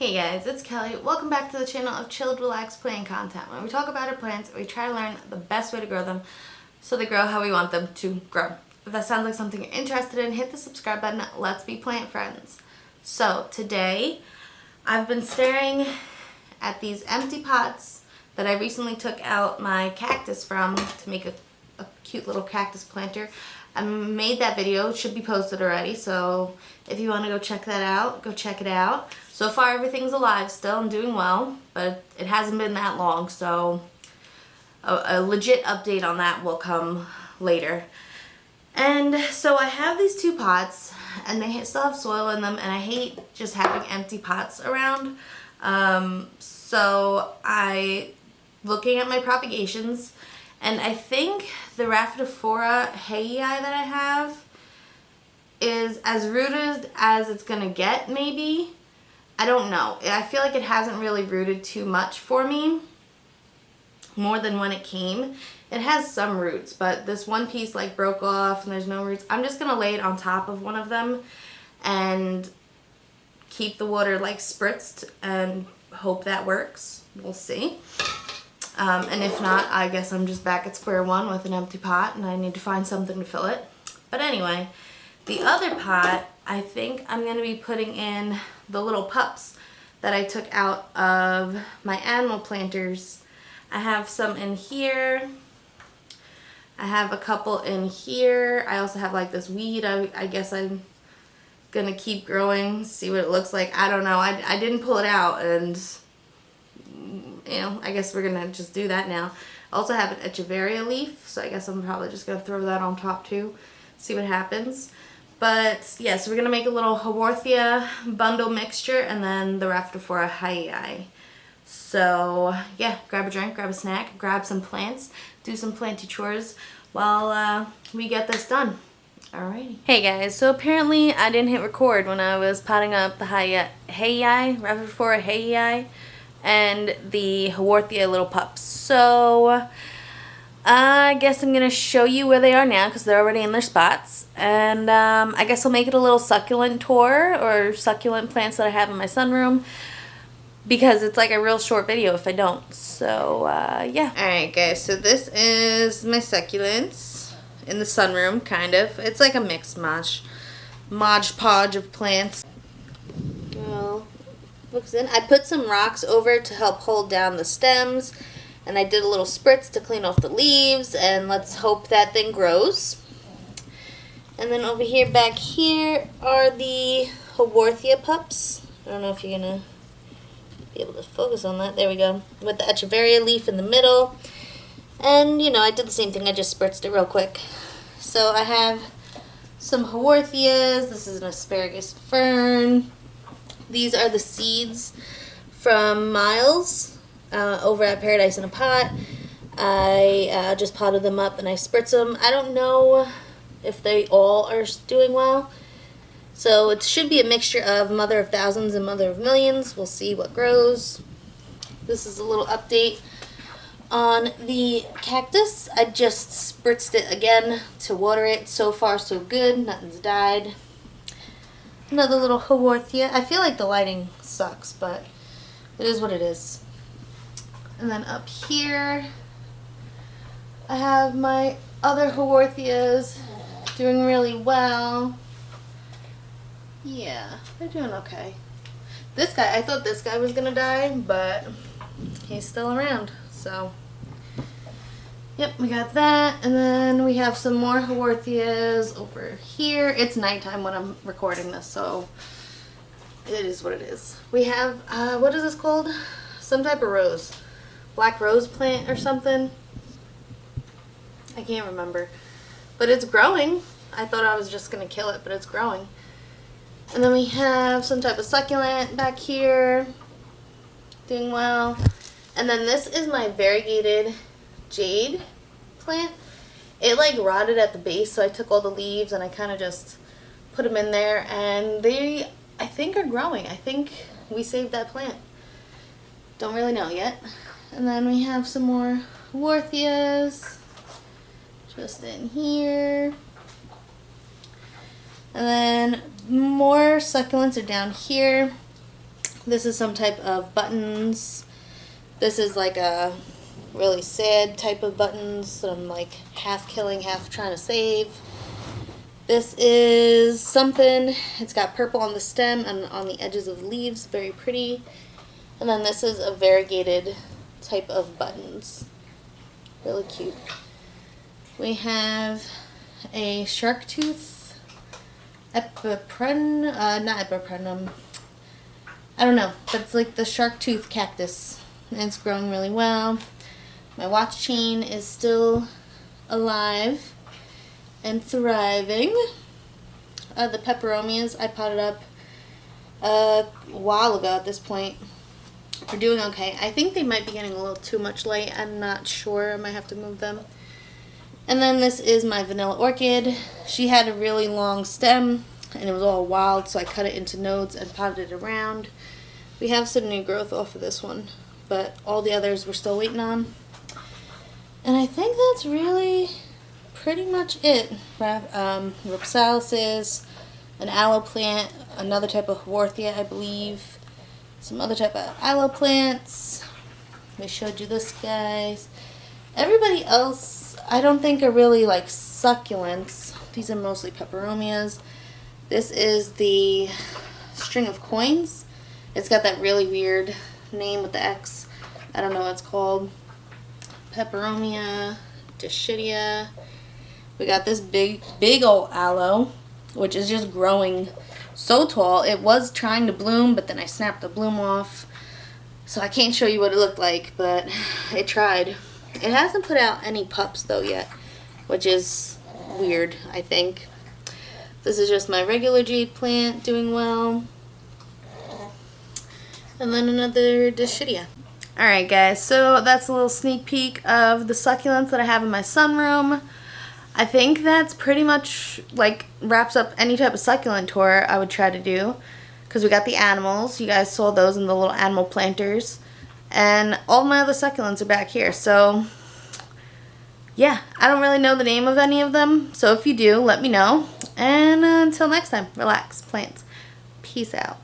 Hey guys, it's Kelly. Welcome back to the channel of chilled, relaxed plant content. When we talk about our plants, we try to learn the best way to grow them so they grow how we want them to grow. If that sounds like something you're interested in, hit the subscribe button. Let's be plant friends. So today, I've been staring at these empty pots that I recently took out my cactus from to make a cute little cactus planter. I made that video. It should be posted already, so if you want to go check that out, go check it out. So far everything's alive still and doing well, but it hasn't been that long, so a legit update on that will come later. And so I have these two pots and they still have soil in them, and I hate just having empty pots around. So looking at my propagations, and I think the Rhaphidophora hayei that I have is as rooted as it's gonna get, maybe. I don't know. I feel like it hasn't really rooted too much for me, more than when it came. It has some roots, but this one piece like broke off and there's no roots. I'm just gonna lay it on top of one of them and keep the water like spritzed and hope that works. We'll see. And if not, I guess I'm just back at square one with an empty pot and I need to find something to fill it. But anyway, the other pot, I think I'm going to be putting in the little pups that I took out of my animal planters. I have some in here. I have a couple in here. I also have like this weed I guess I'm going to keep growing, see what it looks like. I don't know. I didn't pull it out, and you know, I guess we're going to just do that now. I also have an echeveria leaf, so I guess I'm probably just going to throw that on top too, see what happens. But yeah, so we're going to make a little Haworthia bundle mixture and then the Rhaphidophora hayei. So yeah, grab a drink, grab a snack, grab some plants, do some planty chores while we get this done. Alrighty. Hey guys, so apparently I didn't hit record when I was potting up the hayei, Rhaphidophora hayei, and the Haworthia little pups. So I guess I'm going to show you where they are now because they're already in their spots. And I guess I'll make it a little succulent tour, or succulent plants that I have in my sunroom, because it's like a real short video if I don't. So yeah. Alright guys, so this is my succulents in the sunroom, kind of. It's like a mixed modge podge of plants. Well, looks in. I put some rocks over to help hold down the stems, and I did a little spritz to clean off the leaves, and let's hope that thing grows. And then over here, back here, are the Haworthia pups. I don't know if you're going to be able to focus on that. There we go. With the echeveria leaf in the middle. And, you know, I did the same thing. I just spritzed it real quick. So I have some Haworthias. This is an asparagus fern. These are the seeds from Miles over at Paradise in a Pot. I just potted them up and I spritz them. I don't know if they all are doing well. So it should be a mixture of Mother of Thousands and Mother of Millions. We'll see what grows. This is a little update on the cactus. I just spritzed it again to water it. So far so good. Nothing's died. Another little Haworthia. I feel like the lighting sucks, but it is what it is. And then up here, I have my other Haworthias doing really well. Yeah, they're doing okay. This guy, I thought this guy was gonna die, but he's still around, so. Yep, we got that, and then we have some more Haworthias over here. It's nighttime when I'm recording this, so it is what it is. We have, what is this called? Some type of rose. Black rose plant or something. I can't remember. But it's growing. I thought I was just going to kill it, but it's growing. And then we have some type of succulent back here. Doing well. And then this is my variegated jade plant. It like rotted at the base, so I took all the leaves and I kind of just put them in there, and they, I think, are growing. I think we saved that plant. Don't really know yet. And then we have some more Haworthias just in here. And then more succulents are down here. This is some type of buttons. This is like a really sad type of buttons that I'm like half killing, half trying to save. This is something, it's got purple on the stem and on the edges of the leaves, very pretty. And then this is a variegated type of buttons, really cute. We have a shark tooth, not epiprenum, I don't know, but it's like the shark tooth cactus, and it's growing really well. My watch chain is still alive and thriving. The peperomias I potted up a while ago at this point. They're doing okay. I think they might be getting a little too much light. I'm not sure. I might have to move them. And then this is my vanilla orchid. She had a really long stem and it was all wild, so I cut it into nodes and potted it around. We have some new growth off of this one, but all the others we're still waiting on. And I think that's really pretty much it. Rhipsalis, an aloe plant, another type of Haworthia, I believe, some other type of aloe plants. We showed you this, guys. Everybody else, I don't think are really like succulents. These are mostly peperomias. This is the string of coins. It's got that really weird name with the X. I don't know what it's called. Peperomia, Dischidia. We got this big old aloe, which is just growing so tall. It was trying to bloom, but then I snapped the bloom off. So I can't show you what it looked like, but it tried. It hasn't put out any pups though yet, which is weird, I think. This is just my regular jade plant doing well. And then another Dischidia. Alright guys, so that's a little sneak peek of the succulents that I have in my sunroom. I think that's pretty much like wraps up any type of succulent tour I would try to do. Because we got the animals. You guys saw those in the little animal planters. And all my other succulents are back here. So yeah, I don't really know the name of any of them. So if you do, let me know. And until next time, relax, plants. Peace out.